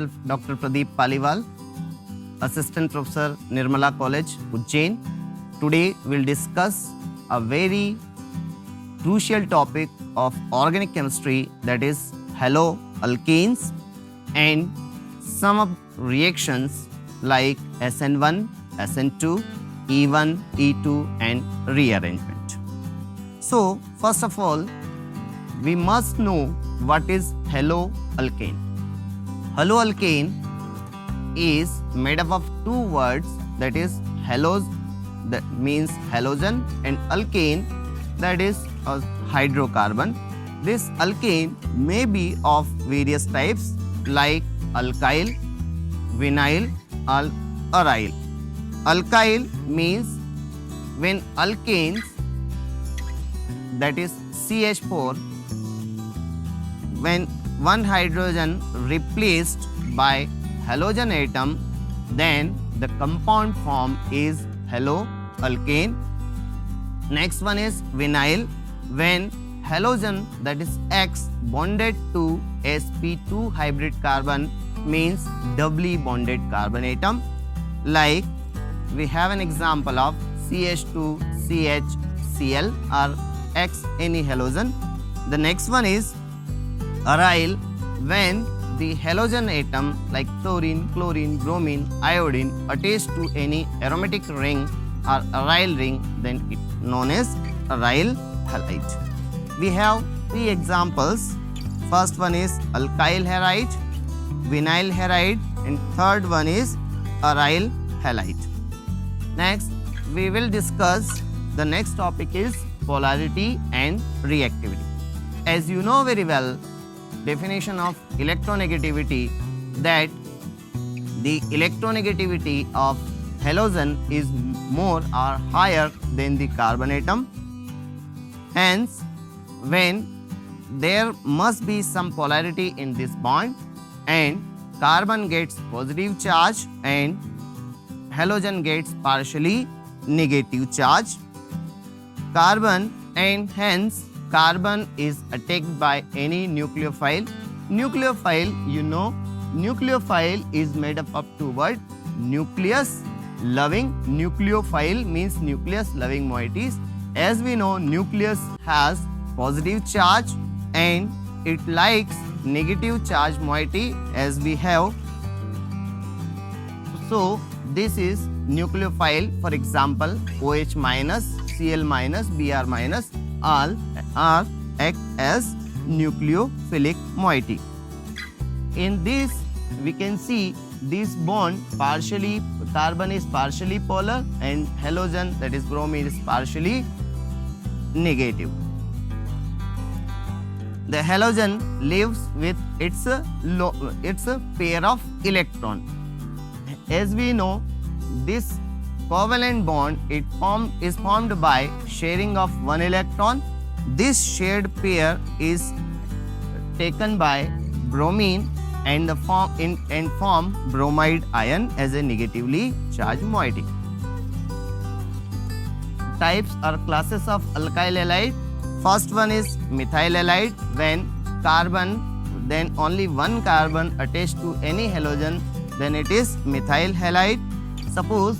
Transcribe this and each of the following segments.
myself Dr. Pradeep Paliwal, Assistant Professor, Nirmala College, Ujjain. Today we'll discuss a very crucial topic of organic chemistry, that is haloalkanes and some of reactions like SN1, SN2, E1, E2 and rearrangement. So first of all, we must know what is haloalkane. Haloalkane is made up of two words, that is halos, that means halogen, and alkane, that is a hydrocarbon. This alkane may be of various types like alkyl, vinyl or aryl. Alkyl means when alkanes, that is CH4, when one hydrogen replaced by halogen atom, then the compound form is haloalkane. Next one is vinyl, when halogen, that is X, bonded to sp2 hybrid carbon, means doubly bonded carbon atom. Like we have an example of CH2 CHCl or X any halogen. The next one is aryl, when the halogen atom like fluorine, chlorine, bromine, iodine attached to any aromatic ring or aryl ring, then it known as aryl halide. We have three examples. First one is alkyl halide, vinyl halide, and third one is aryl halide. Next, we will discuss the next topic is polarity and reactivity. As you know very well, definition of electronegativity, that the electronegativity of halogen is more or higher than the carbon atom. Hence, when there must be some polarity in this bond and carbon gets positive charge and halogen gets partially negative charge, carbon, and hence carbon is attacked by any nucleophile. Nucleophile, you know, nucleophile is made up of two words, nucleus loving. Nucleophile means nucleus loving moieties. As we know, nucleus has positive charge and it likes negative charge moiety as we have. So this is nucleophile. For example, OH minus, Cl minus, Br minus, all are act as nucleophilic moiety. In this, we can see this bond partially, carbon is partially polar and halogen, that is bromine, is partially negative. The halogen lives with its pair of electron. As we know, this covalent bond is formed by sharing of one electron. This shared pair is taken by bromine and form bromide ion as a negatively charged moiety. Types or classes of alkyl halide. First one is methyl halide, when carbon, then only one carbon attached to any halogen, then it is methyl halide. Suppose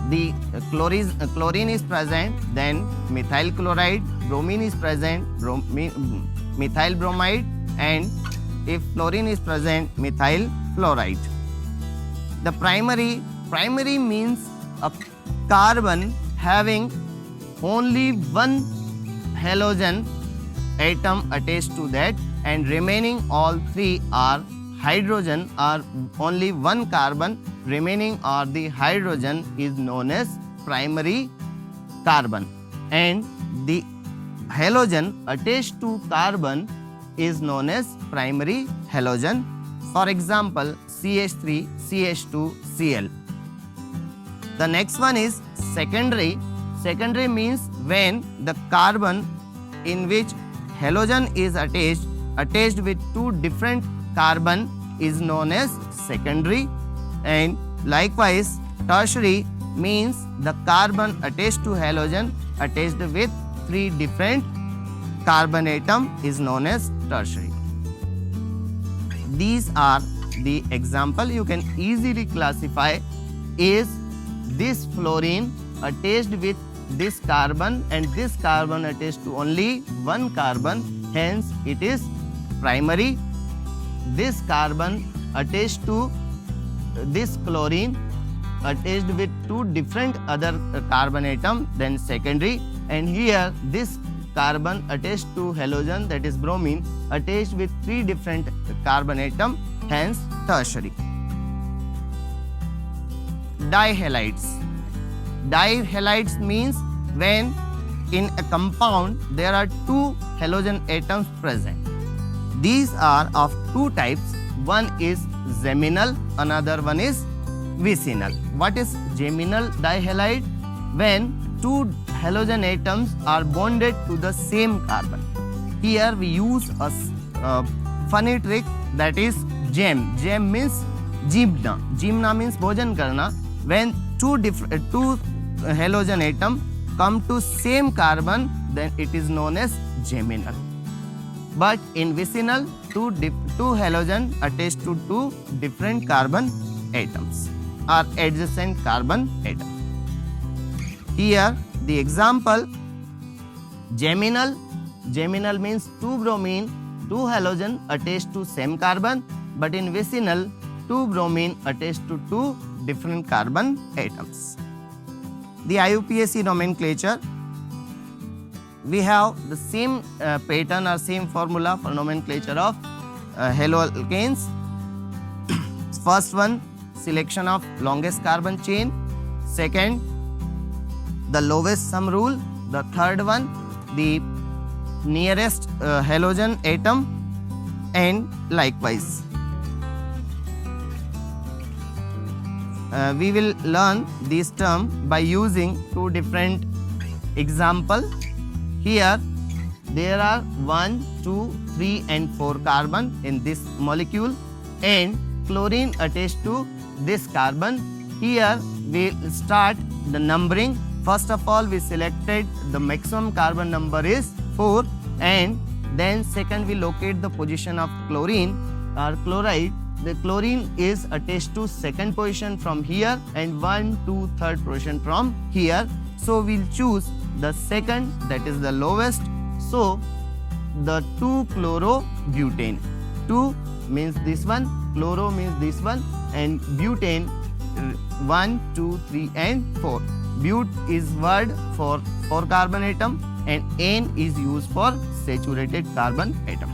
the chlorine is present, then methyl chloride, bromine is present, methyl bromide, and if fluorine is present, methyl fluoride. The primary means a carbon having only one halogen atom attached to that, and remaining all three are hydrogen, or only one carbon remaining are the hydrogen, is known as primary carbon, and the halogen attached to carbon is known as primary halogen. For example, CH3, CH2, Cl. The next one is secondary. Secondary means when the carbon in which halogen is attached with two different carbon is known as secondary. And likewise, tertiary means the carbon attached to halogen attached with three different carbon atom is known as tertiary. These are the example you can easily classify is this fluorine attached with this carbon and this carbon attached to only one carbon, hence it is primary. This carbon attached to this chlorine attached with two different other carbon atom, then secondary, and here this carbon attached to halogen, that is bromine, attached with three different carbon atom, hence tertiary. Dihalides. Dihalides means when in a compound there are two halogen atoms present. These are of two types. One is geminal, another one is vicinal. What is geminal dihalide? When two halogen atoms are bonded to the same carbon. Here we use a funny trick, that is gem. Gem means jimna. Jimna means bhojan karna. When two halogen atom come to same carbon, then it is known as geminal. But in vicinal, two halogen attached to two different carbon atoms are adjacent carbon atom. Here the example, geminal. Geminal means two bromine, two halogen attached to same carbon, but in vicinal, two bromine attached to two different carbon atoms. The IUPAC nomenclature, we have the same pattern or same formula for nomenclature of haloalkanes. First one, selection of longest carbon chain. Second, the lowest sum rule. The third one, the nearest halogen atom, and likewise. We will learn this term by using two different examples. Here there are 1, 2, 3 and 4 carbon in this molecule and chlorine attached to this carbon. Here we will start the numbering. First of all, we selected the maximum carbon number is 4, and then second we locate the position of chlorine or chloride. The chlorine is attached to second position from here and 1, 2, third position from here. So we'll choose the second, that is the lowest. So the 2-chlorobutane. 2 means this one, chloro means this one, and butane 1, 2, 3 and 4. But is word for 4 carbon atom and N is used for saturated carbon atom.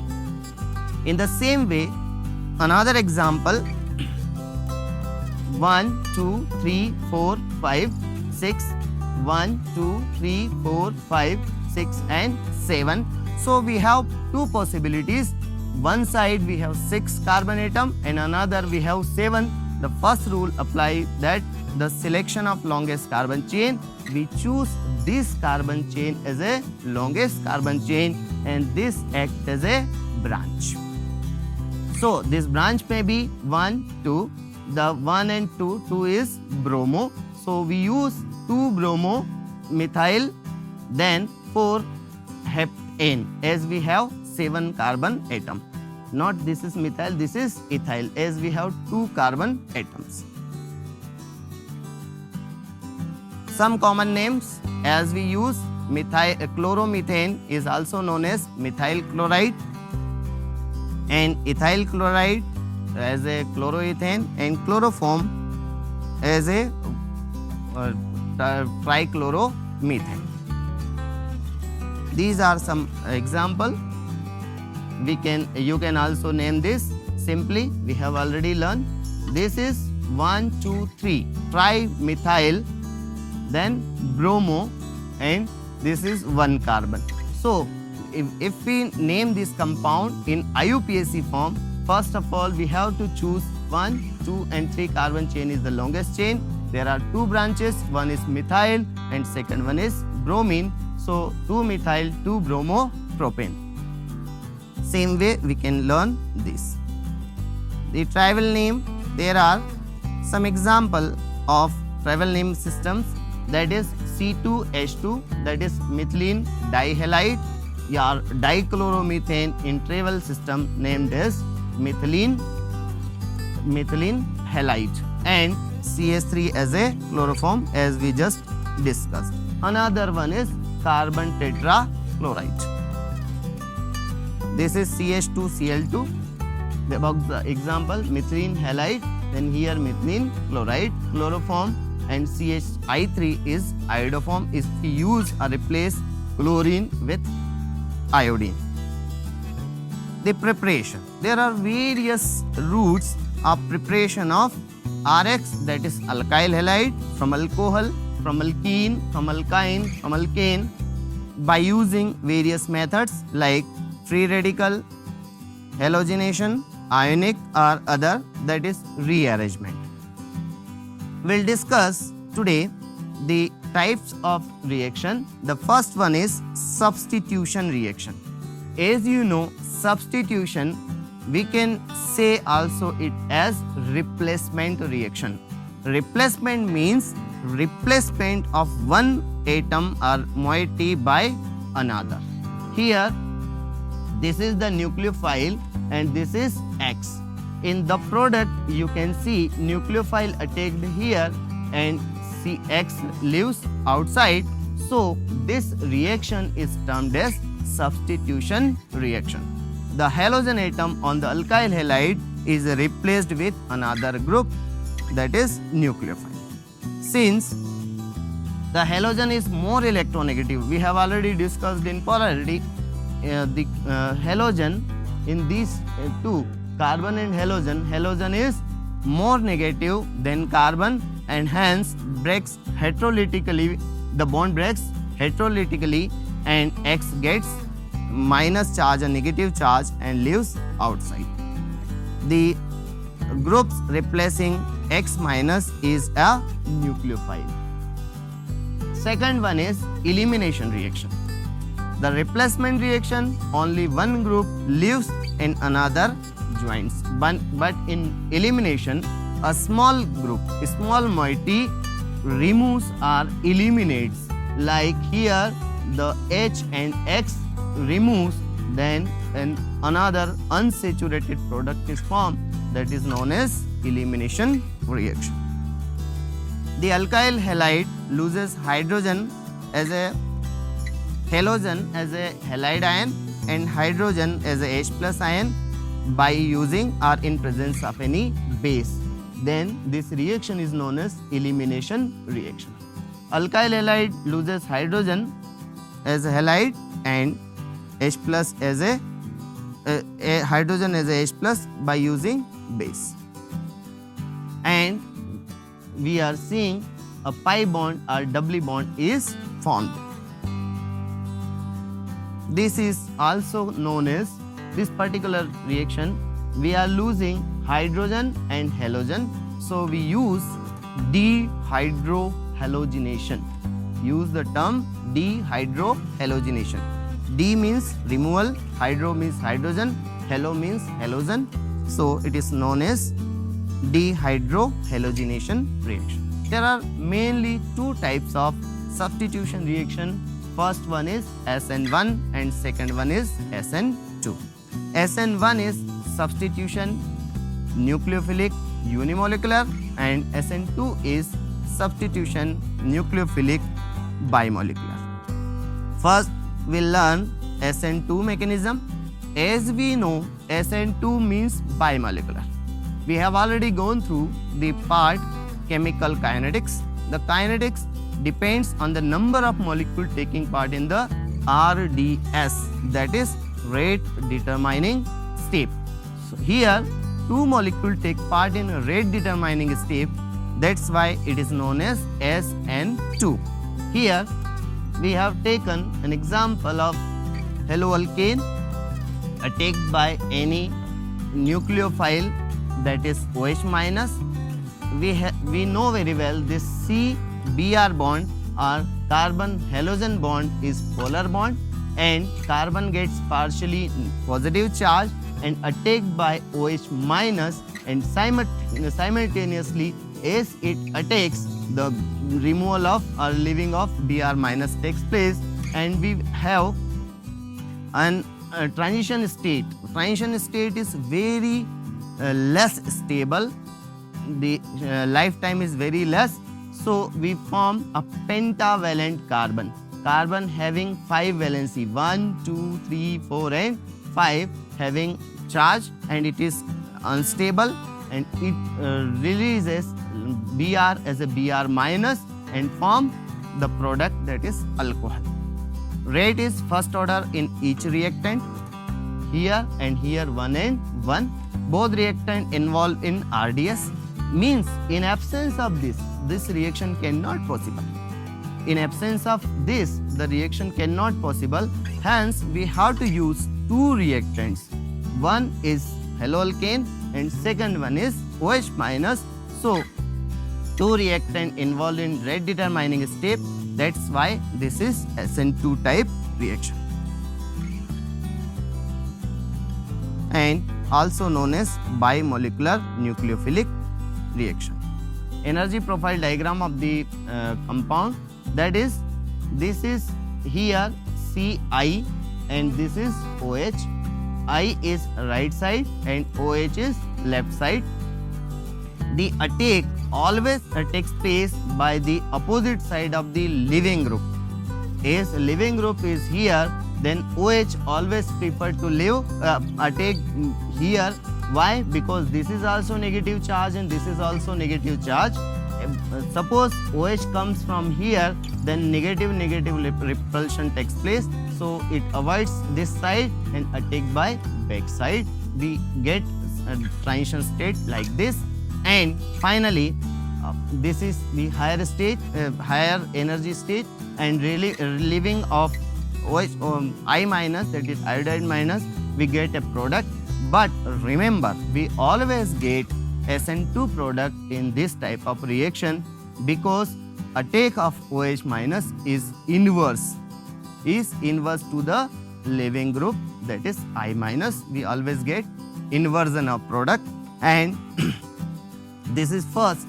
In the same way, another example, 1, 2, 3, 4, 5, 6, 1, 2, 3, 4, 5, 6 and 7. So we have two possibilities. One side we have 6 carbon atom and another we have 7. The first rule applies, that the selection of longest carbon chain, we choose this carbon chain as a longest carbon chain and this acts as a branch. So this branch may be 1, 2. The 1 and 2, 2 is bromo. So we use 2-bromo methyl, then 4-heptane, as we have 7 carbon atom. Not this is methyl, this is ethyl, as we have 2 carbon atoms. Some common names, as we use chloromethane is also known as methyl chloride, and ethyl chloride as a chloroethane, and chloroform as a trichloromethane. These are some example. You can also name this simply. We have already learned. This is 1, 2, 3 trimethyl, then bromo, and this is 1 carbon. So if we name this compound in IUPAC form, first of all we have to choose 1, 2 and 3 carbon chain is the longest chain. There are 2 branches, one is methyl and second one is bromine. So 2-methyl 2-bromo propane. Same way we can learn this. The tribal name, there are some example of tribal name systems, that is C2H2, that is methylene dihalide, or dichloromethane in tribal system named as methylene methylene halide and CH3 as a chloroform as we just discussed. Another one is carbon tetrachloride. This is CH2Cl2. About the example, methylene halide, then here methylene chloride, chloroform, and CHI3 is iodoform, is to use or replace chlorine with iodine. The preparation. There are various routes of preparation of RX, that is alkyl halide, from alcohol, from alkene, from alkyne, from alkane, by using various methods like free radical, halogenation, ionic or other, that is rearrangement. We'll discuss today the types of reaction. The first one is substitution reaction. As you know, substitution, we can say also it as replacement reaction. Replacement means replacement of one atom or moiety by another. Here, this is the nucleophile and this is X. In the product, you can see nucleophile attacked here and CX leaves outside. So, this reaction is termed as substitution reaction. The halogen atom on the alkyl halide is replaced with another group, that is nucleophile. Since the halogen is more electronegative, we have already discussed in polarity, the halogen in these two, carbon and halogen is more negative than carbon and hence breaks heterolytically, the bond breaks heterolytically and X gets minus charge or negative charge and leaves outside. The groups replacing X minus is a nucleophile. Second one is elimination reaction. The replacement reaction, only one group leaves and another joins. But in elimination, a small group, a small moiety removes or eliminates. Like here, the H and X removes, then another unsaturated product is formed, that is known as elimination reaction. The alkyl halide loses hydrogen as a halogen as a halide ion and hydrogen as a H plus ion by using or in presence of any base. Then this reaction is known as elimination reaction. Alkyl halide loses hydrogen as a halide and H plus as a hydrogen as a H plus by using base. And we are seeing a pi bond or doubly bond is formed. This is also known as, this particular reaction, we are losing hydrogen and halogen. So we use dehydrohalogenation. Use the term dehydrohalogenation. D means removal, hydro means hydrogen, halo means halogen. So it is known as dehydrohalogenation reaction. There are mainly two types of substitution reaction. First one is SN1 and second one is SN2. SN1 is substitution nucleophilic unimolecular and SN2 is substitution nucleophilic bimolecular. First, we'll learn SN2 mechanism. As we know, SN2 means bimolecular. We have already gone through the part chemical kinetics. The kinetics depends on the number of molecules taking part in the RDS, that is rate determining step. So here, two molecules take part in a rate determining step. That's why it is known as SN2. Here, we have taken an example of haloalkane attacked by any nucleophile, that is OH minus. We know very well this C-Br bond or carbon halogen bond is polar bond and carbon gets partially positive charge and attacked by OH minus and simultaneously as it attacks, the removal of or leaving of Br minus takes place and we have a transition state. Transition state is very less stable, the lifetime is very less, so we form a pentavalent carbon. Carbon having 5 valency, 1, 2, 3, 4 and 5 having charge, and it is unstable, and it releases Br as a Br minus and form the product, that is alcohol. Rate is first order in each reactant, here and here 1 and 1. Both reactant involved in RDS, means in absence of this reaction cannot possible. In absence of this, the reaction cannot possible. Hence, we have to use 2 reactants. One is haloalkane and second one is OH minus. So, 2 reactant involved in rate determining step. That's why this is SN2 type reaction, and also known as bimolecular nucleophilic reaction. Energy profile diagram of the compound, that is, this is here Ci and this is OH. I is right side and OH is left side. The attack always takes place by the opposite side of the leaving group. As leaving group is here, then OH always prefer to leave attack here. Why? Because this is also negative charge and this is also negative charge. Suppose OH comes from here, then negative repulsion takes place, so it avoids this side and attack by back side. We get a transition state like this, and finally this is the higher state, higher energy state, and really relieving of OH I minus, that is iodide minus, we get a product. But remember, we always get SN2 product in this type of reaction, because attack of OH minus is inverse to the leaving group, that is I minus. We always get inversion of product, and this is first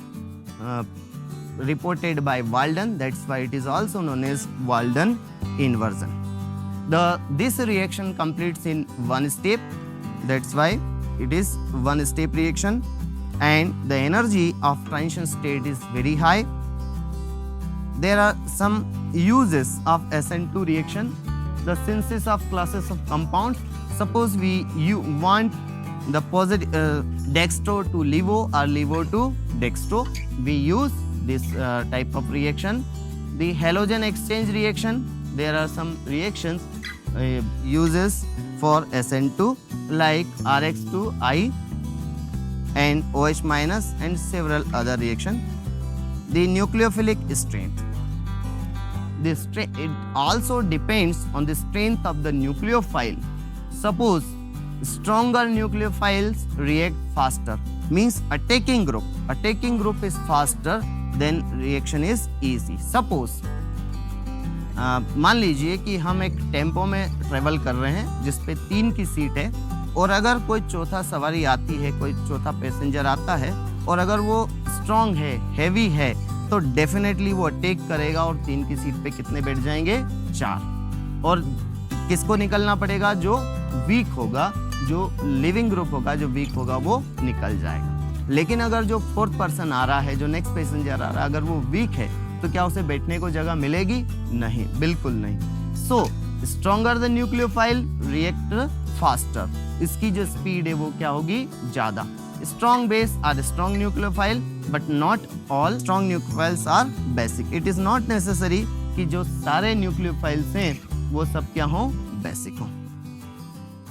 reported by Walden. That's why it is also known as Walden inversion. This reaction completes in one step. That's why it is one step reaction, and the energy of transition state is very high. There are some uses of SN2 reaction. The synthesis of classes of compounds. Suppose you want the positive dextro to levo or levo to dextro, we use this type of reaction. The halogen exchange reaction, there are some reactions uses for SN2 like RX2I and OH minus and several other reactions. The nucleophilic strength. It also depends on the strength of the nucleophile. Suppose stronger nucleophiles react faster, means attacking group is faster, then reaction is easy. Suppose मान लीजिए कि हम एक tempo में travel कर रहे हैं जिस पे 3 की सीट है, और अगर कोई चौथा सवारी आती है, कोई चौथा पैसेंजर आता है, और अगर वो स्ट्रॉन्ग है, हैवी है, तो डेफिनेटली वो अटैक करेगा और 3 की सीट पे कितने बैठ जाएंगे? 4। और किसको निकलना पड़ेगा? जो वीक होगा, जो लिविंग ग्रुप होगा, जो वीक होगा वो निकल जाएगा। लेकिन अगर जो 4th पर्सन आ रहा है, जो नेक्स्ट पैसेंजर आ रहा है, अगर वो वीक है तो क्या उसे बैठने को जगह मिलेगी? नहीं, बिल्कुल नहीं। So stronger the nucleophile react faster, इसकी जो स्पीड है वो क्या होगी? ज्यादा। Strong base are strong nucleophile, but not all strong nucleophiles are basic. It is not necessary कि जो सारे न्यूक्लियोफाइल्स हैं वो सब क्या हों? बेसिक हों।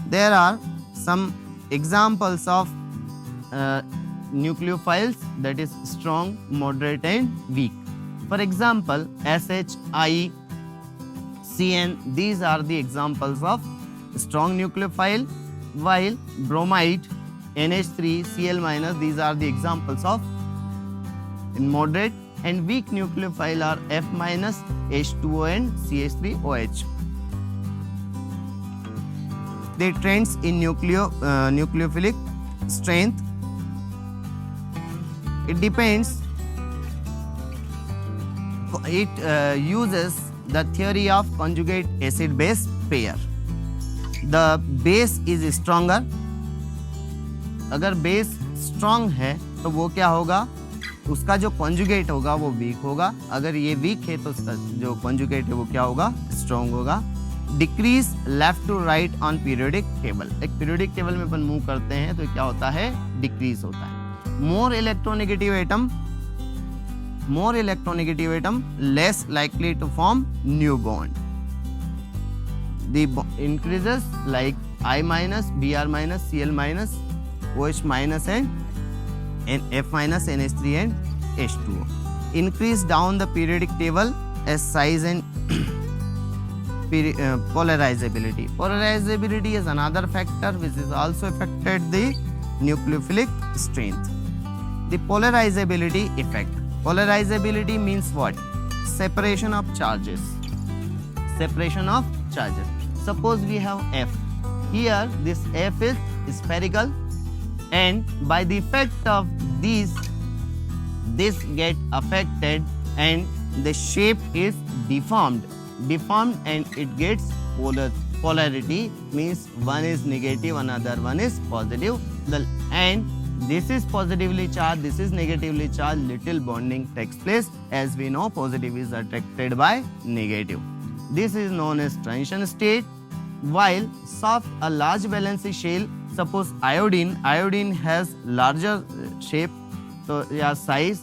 There are some examples of nucleophiles, that is strong, moderate and weak. For example, SH, I, CN, these are the examples of strong nucleophile, while bromide, NH3, Cl minus, these are the examples of moderate, and weak nucleophile are F minus, H2O and CH3OH. The trends in nucleophilic strength, it depends. It uses the theory of conjugate acid-base pair. The base is stronger अगर base strong है तो वो क्या होगा, उसका जो conjugate होगा वो वीक होगा, अगर ये वीक है तो उसका जो कॉन्जुगेट है वो क्या होगा, स्ट्रांग होगा। Decrease left to right on periodic table, एक पीरियोडिक टेबल में अपन मूव करते हैं तो क्या होता है, डिक्रीज होता है। More electronegative atom less likely to form new bond. The increases like I minus, Br minus, Cl minus, OH minus and F minus, NH3 and H2O. Increase down the periodic table as size and polarizability. Polarizability is another factor which is also affected the nucleophilic strength. The polarizability effect. Polarizability means what? Separation of charges. Suppose we have F. Here this F is spherical, and by the effect of this get affected and the shape is deformed and it gets polarity, means one is negative, another one is positive, and this is positively charged, this is negatively charged, little bonding takes place. As we know, positive is attracted by negative. This is known as transition state. While soft, a large valency shell, suppose iodine has larger shape, so size,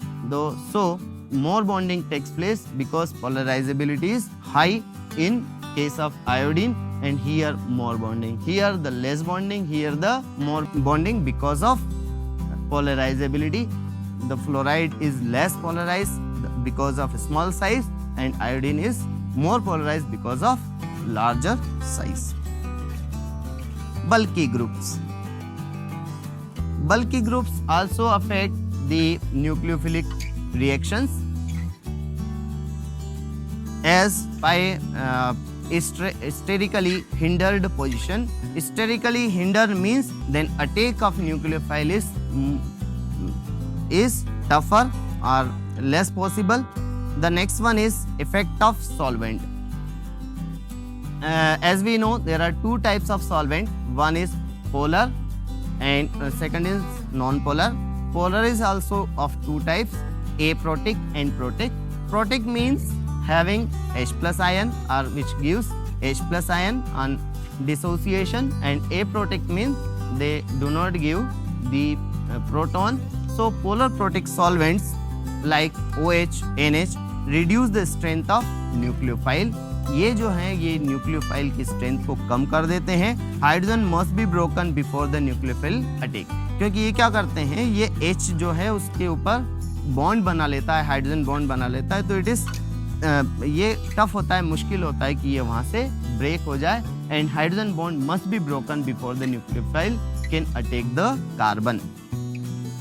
so more bonding takes place because polarizability is high in case of iodine, and here more bonding, here the less bonding, here the more bonding because of polarizability. The fluoride is less polarized because of small size, and iodine is more polarized because of larger size. Bulky groups also affect the nucleophilic reactions as by sterically hindered position. Sterically hindered means then attack of nucleophile is tougher or less possible. The next one is effect of solvent. As we know, there are two types of solvent. One is polar and second is non-polar. Polar is also of two types, aprotic and protic. Protic means having H plus ion, or which gives H plus ion on dissociation, and aprotic means they do not give the proton. So polar protic solvents like OH, NH reduce the strength of nucleophile. ये जो है ये nucleophile की strength को कम कर देते हैं. Hydrogen must be broken before the nucleophile attack, क्योंकि ये क्या करते हैं, ये H जो है उसके ऊपर बॉन्ड बना लेता है, हाइड्रोजन बॉन्ड बना लेता है, तो इट इज ये टफ होता है, मुश्किल होता है कि ये वहाँ से ब्रेक हो जाए, and hydrogen bond must be broken before the nucleophile can attack the carbon.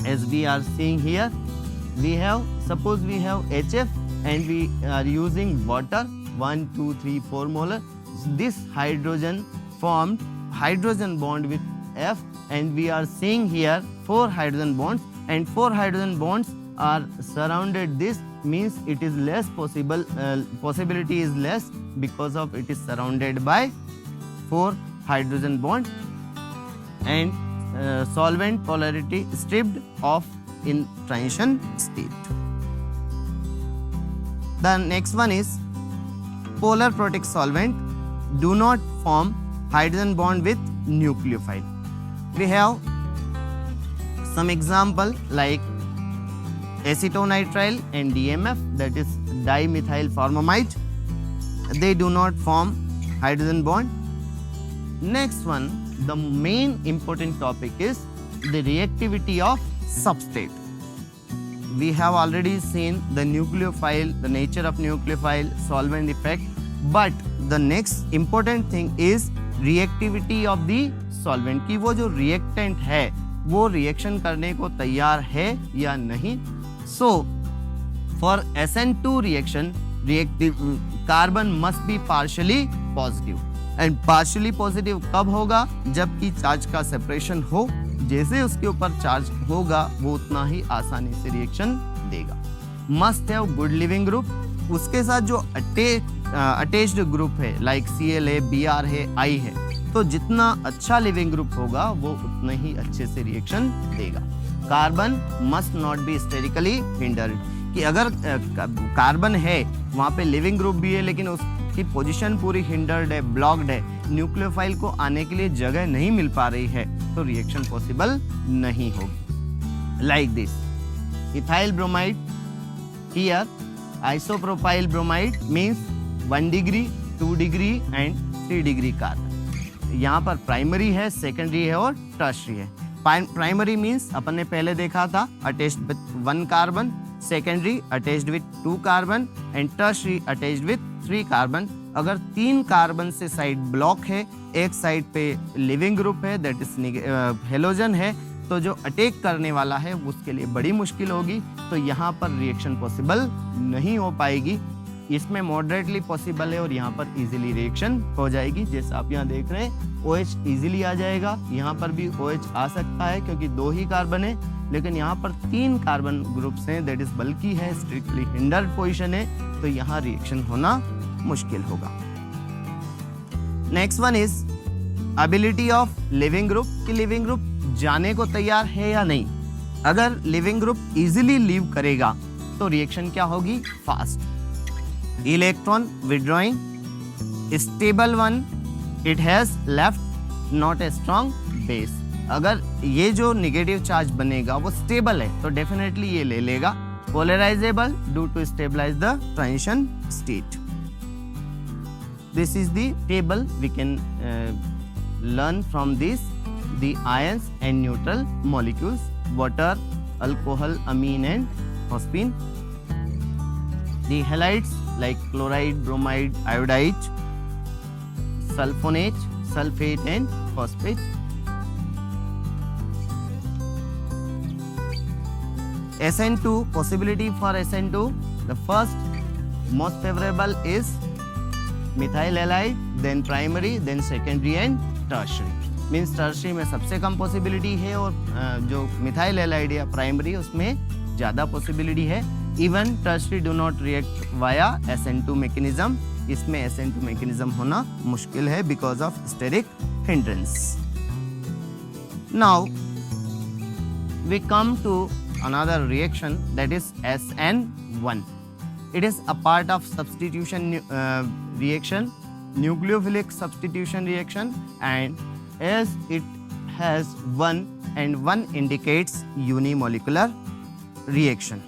As we are seeing here, suppose we have HF and we are using water 1, 2, 3, 4 molar. This hydrogen formed hydrogen bond with F, and we are seeing here 4 hydrogen bonds, and 4 hydrogen bonds are surrounded. This means it is less possible, possibility is less because of it is surrounded by 4 hydrogen bond, and solvent polarity stripped off in transition state. The next one is polar protic solvent do not form hydrogen bond with nucleophile. We have some example like acetonitrile and DMF, that is dimethyl formamide. They do not form hydrogen bond. Next one, the main important topic is the reactivity of substrate. We have already seen the nucleophile, the nature of nucleophile, solvent effect, but the next important thing is reactivity of the solvent, कि वो जो reactant है वो reaction करने को तैयार है या नहीं. So for SN2 reaction, carbon must be partially positive, and partially positive कब होगा, जबकि चार्ज का सेपरेशन हो. जैसे उसके ऊपर चार्ज होगा वो उतना ही आसानी से रिएक्शन देगा. Must have good leaving group. उसके साथ जो अटैच्ड ग्रुप है लाइक CL है, BR है, I है, तो तो जितना अच्छा लिविंग ग्रुप होगा वो उतना ही अच्छे से रिएक्शन देगा। Carbon must not be sterically hindered, कि अगर कार्बन है वहाँ पे लिविंग ग्रुप भी है लेकिन उसकी पोजीशन पूरी हिंडर्ड है, ब्लॉक्ड है, न्यूक्लियोफाइल को आने के लिए जगह नहीं मिल पा रही है, तो रिएक्शन पॉसिबल नहीं होगी। Like this ethyl bromide, here isopropyl bromide means 1 degree, 2 degree and 3 degree carbon. यहाँ पर प्राइमरी है, सेकेंडरी है और टर्शरी है। प्राइमरी मीन्स अपन ने पहले देखा था attached with 1 carbon, secondary attached with 2 carbon and tertiary attached with 3 carbon. अगर 3 कार्बन से साइड ब्लॉक है, एक साइड पे लिविंग ग्रुप है दैट इज हेलोजन है, तो जो अटैक करने वाला है उसके लिए बड़ी मुश्किल होगी, तो यहाँ पर रिएक्शन पॉसिबल नहीं हो पाएगी। इसमें मॉडरेटली पॉसिबल है और यहाँ पर इजीली रिएक्शन हो जाएगी। जैसे आप यहाँ देख रहे हैं OH इजीली आ जाएगा, यहाँ पर भी OH आ सकता है क्योंकि 2 ही कार्बन है, लेकिन यहाँ पर 3 कार्बन ग्रुप्स हैं दैट इज बल्कि है, स्ट्रिक्टली हिंडर्ड पोजीशन है, तो यहाँ रिएक्शन होना मुश्किल होगा। Next one is ability of leaving group, कि लिविंग ग्रुप जाने को तैयार है या नहीं। अगर लिविंग ग्रुप इजीली लीव करेगा तो रिएक्शन क्या होगी, fast. Electron withdrawing, stable one, it has left not a strong base. अगर ये जो नेगेटिव चार्ज बनेगा वो स्टेबल है तो डेफिनेटली ये ले लेगा। Polarisable due to stabilise the transition state. This is the table we can learn from this the ions and neutral molecules, water, alcohol, amine and phosphine. The halides like chloride, bromide, iodide, sulfonate, sulfate and phosphate. SN2, possibility for SN2, the first most favorable is methyl halide, then primary, then secondary and tertiary. Means tertiary में सबसे कम possibility है और जो methyl halide या primary उसमें ज़्यादा possibility है। Even tertiary do not react via SN2 mechanism, इसमें SN2 मैकेनिज्म होना मुश्किल है because of steric hindrance. Now we come to another reaction that is SN1. It is a part of substitution reaction, nucleophilic substitution reaction, and as it has 1 and 1 indicates unimolecular reaction,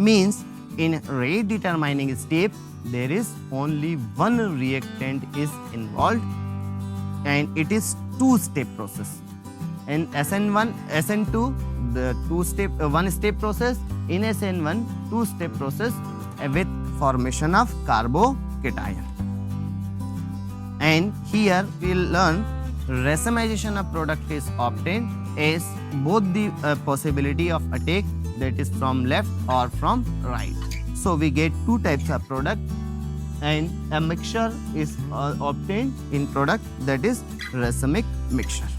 means in rate determining step there is only one reactant is involved and it is 2-step process. In SN1, SN2 the 1-step process, in SN1 2-step process with formation of carbocation. And here we will learn racemization of product is obtained as both the possibility of attack, that is from left or from right. So we get 2 types of product and a mixture is obtained in product, that is racemic mixture.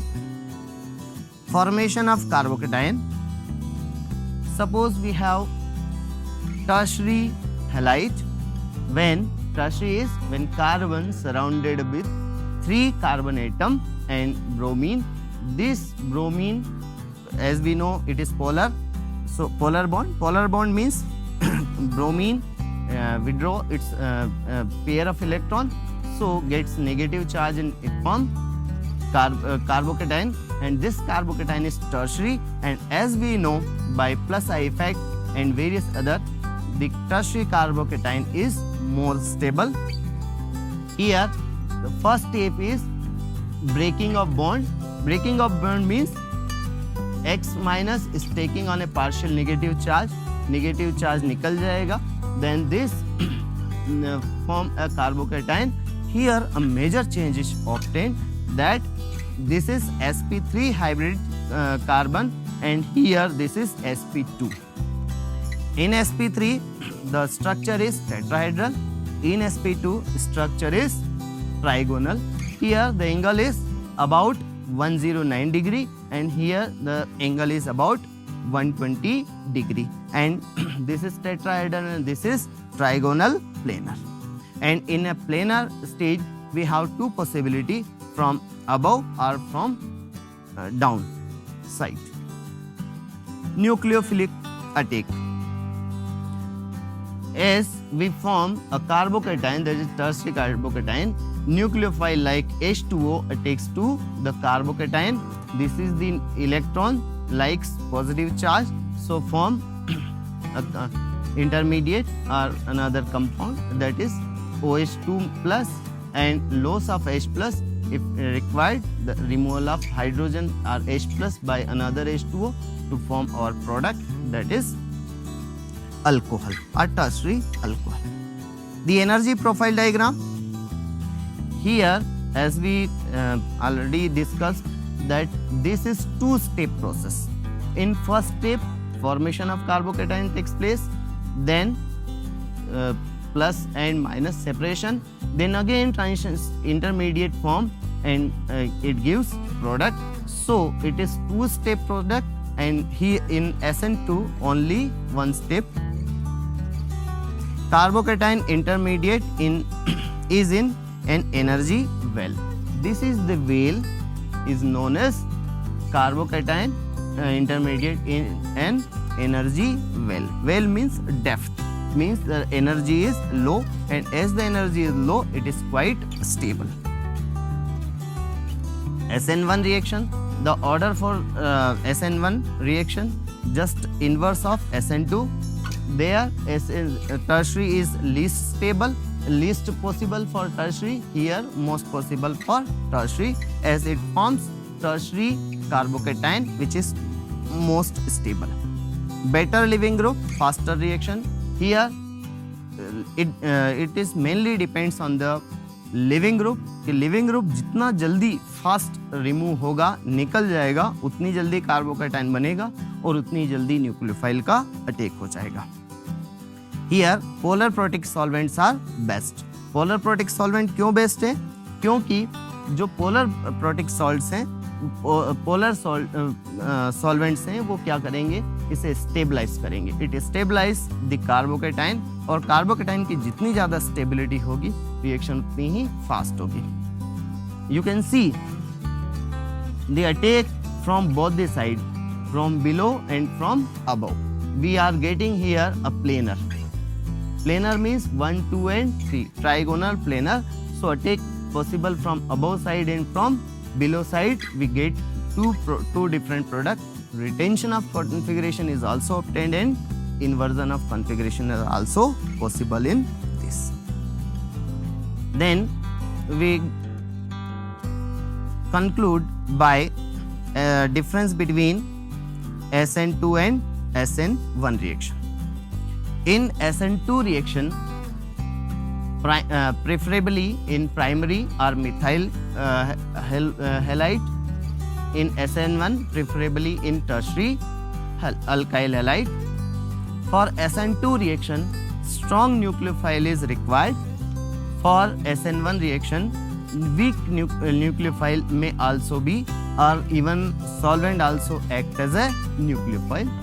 Formation of carbocation. Suppose we have tertiary halide. When tertiary is when carbon surrounded with 3 carbon atom and bromine. This bromine, as we know, it is polar. So polar bond. Polar bond means bromine withdraw its pair of electron, so gets negative charge in it form carbocation, and this carbocation is tertiary. And as we know by plus I effect and various other, the tertiary carbocation is more stable. Here the first step is breaking of bond. Breaking of bond means X minus is taking on a partial negative charge, negative charge निकल जाएगा, then this form a carbocation. Here a major change is obtained, that this is sp3 hybrid carbon and here this is sp2. In sp3 the structure is tetrahedral, in sp2 structure is trigonal. Here the angle is about 109 degree and here the angle is about 120 degree, and this is tetrahedral and this is trigonal planar. And in a planar stage we have 2 possibility. from above or from down side. Nucleophilic attack. As we form a carbocation, that is tertiary carbocation, nucleophile like H2O attacks to the carbocation. This is the electron likes positive charge, so form intermediate or another compound, that is OH2 plus, and loss of H plus if required, the removal of hydrogen or H plus by another H2O to form our product, that is alcohol or tertiary alcohol. The energy profile diagram. Here, as we already discussed, that this is two-step process. In first step, formation of carbocation takes place, then plus and minus separation, then again transitions intermediate form, and it gives product. So it is two-step product, and here in SN2 only one step. Carbocation intermediate is in an energy well. This is the well is known as carbocation intermediate in an energy well. Well means depth, means the energy is low, and as the energy is low, it is quite stable. SN1 reaction. The order for SN1 reaction just inverse of SN2. There tertiary is least stable, least possible for tertiary, here most possible for tertiary, as it forms tertiary carbocation which is most stable. Better leaving group, faster reaction. Here it is mainly depends on the leaving group कि leaving group जितना जल्दी fast remove होगा, निकल जाएगा, उतनी जल्दी carbocation बनेगा और उतनी जल्दी न्यूक्लियोफाइल का अटैक हो जाएगा. Here polar protic solvents are best. Polar protic solvent क्यों बेस्ट है? क्योंकि जो पोलर प्रोटिक सॉल्ट्स हैं, पोलर सॉल्वेंट्स हैं, वो क्या करेंगे, इसे स्टेबलाइज करेंगे. इट स्टेबलाइज द कार्बोकेटाइन, और कार्बोकेटाइन की जितनी ज़्यादा स्टेबिलिटी होगी, रिएक्शन उतनी ही फास्ट होगी. You can see the attack from both the side, from below and from above. We are getting here a planar. Planar means 1, 2 and 3, trigonal planar. So attack possible from above side and from below side. We get two different products. Retention of configuration is also obtained and inversion of configuration is also possible in this. Then we conclude by difference between SN2 and SN1 reaction. In SN2 reaction, preferably in primary or methyl halide. In SN1, preferably in tertiary alkyl halide. For SN2 reaction, strong nucleophile is required. For SN1 reaction, weak nucleophile may also be, or even solvent also act as a nucleophile.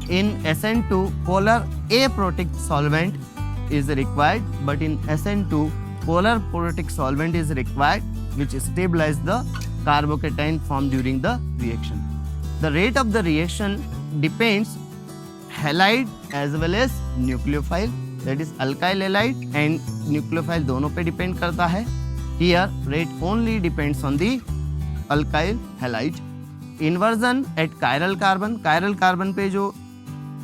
In SN2, polar aprotic solvent is required, but in SN2, polar protic solvent is required, which stabilizes the carbocation formed during the reaction. The rate of the reaction depends halide as well as nucleophile, that is alkyl halide and nucleophile दोनों पे depend करता है. Here rate only depends on the alkyl halide. Inversion at chiral carbon. Chiral carbon पे जो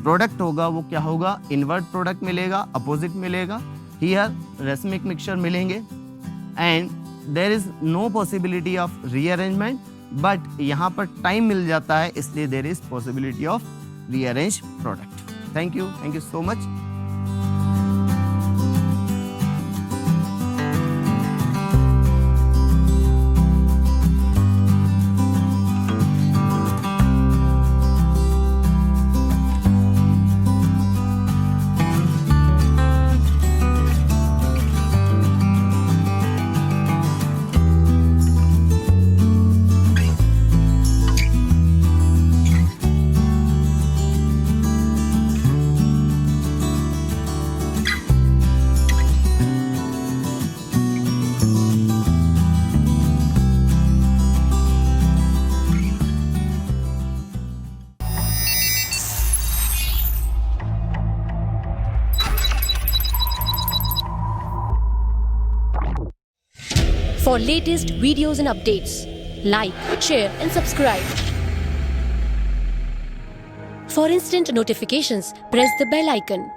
product होगा वो क्या होगा, इन्वर्ट प्रोडक्ट मिलेगा, अपोजिट मिलेगा. हियर रेसमिक मिक्सचर मिलेंगे and there is no possibility of rearrangement, but यहाँ पर टाइम मिल जाता है, इसलिए there is possibility of rearrange product. Thank you so much. For latest videos and updates, like, share and subscribe. For instant notifications, press the bell icon.